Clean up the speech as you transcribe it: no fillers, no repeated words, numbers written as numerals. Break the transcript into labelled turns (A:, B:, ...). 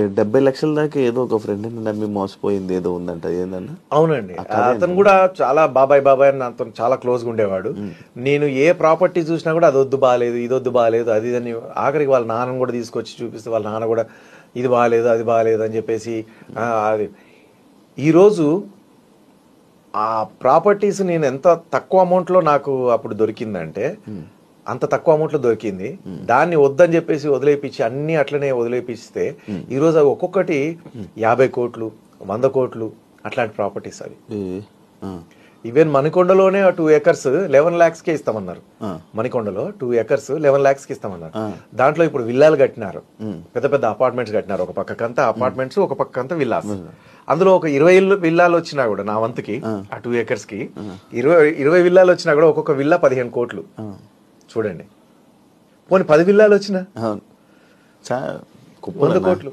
A: 70 లక్షల దాకా ఏదో ఒక ఫ్రెండ్ నమ్మి మోసపోయింది ఏదో ఉందంట, ఏందన్నా?
B: అవునండి, అతను కూడా చాలా బాబాయ్ బాబాయ్ అని నాతో చాలా క్లోజ్గా ఉండేవాడు. నేను ఏ ప్రాపర్టీ చూసినా కూడా అది వద్దు బాగాలేదు, ఇది వద్దు బాగాలేదు, అది అని ఆఖరికి వాళ్ళ నాన్నను కూడా తీసుకొచ్చి చూపిస్తే వాళ్ళ నాన్న కూడా ఇది బాగాలేదు అది బాగాలేదు అని చెప్పేసి అది. ఈరోజు ఆ ప్రాపర్టీస్ నేను ఎంత తక్కువ అమౌంట్లో నాకు అప్పుడు దొరికిందంటే, అంత తక్కువ అమౌంట్లో దొరికింది. దాన్ని వద్దని చెప్పేసి వదిలేపించి అన్ని అట్లనే వదిలేపిస్తే ఈరోజు అవి ఒక్కొక్కటి 50 కోట్లు 100 కోట్లు అట్లాంటి ప్రాపర్టీస్ అవి. ఈవెన్ మణికొండలోనే 2 acres 11 lakhsకే ఇస్తామన్నారు. మణికొండలో 2 acres 11 lakhsకి ఇస్తామన్నారు. దాంట్లో ఇప్పుడు విల్లాలు కట్టినారు, పెద్ద పెద్ద అపార్ట్మెంట్స్ కట్టినారు. ఒక పక్కకంతా అపార్ట్మెంట్స్, ఒక పక్కకంతా విల్లాస్. అందులో ఒక 20 విల్లాలు వచ్చినా కూడా నా వంతుకి ఆ 2 acresకి 20 విల్లాలు వచ్చినా కూడా ఒక్కొక్క విల్లా 15 కోట్లు. చూడండి, పోనీ 10 విల్లాలు వచ్చినా 100 కోట్లు.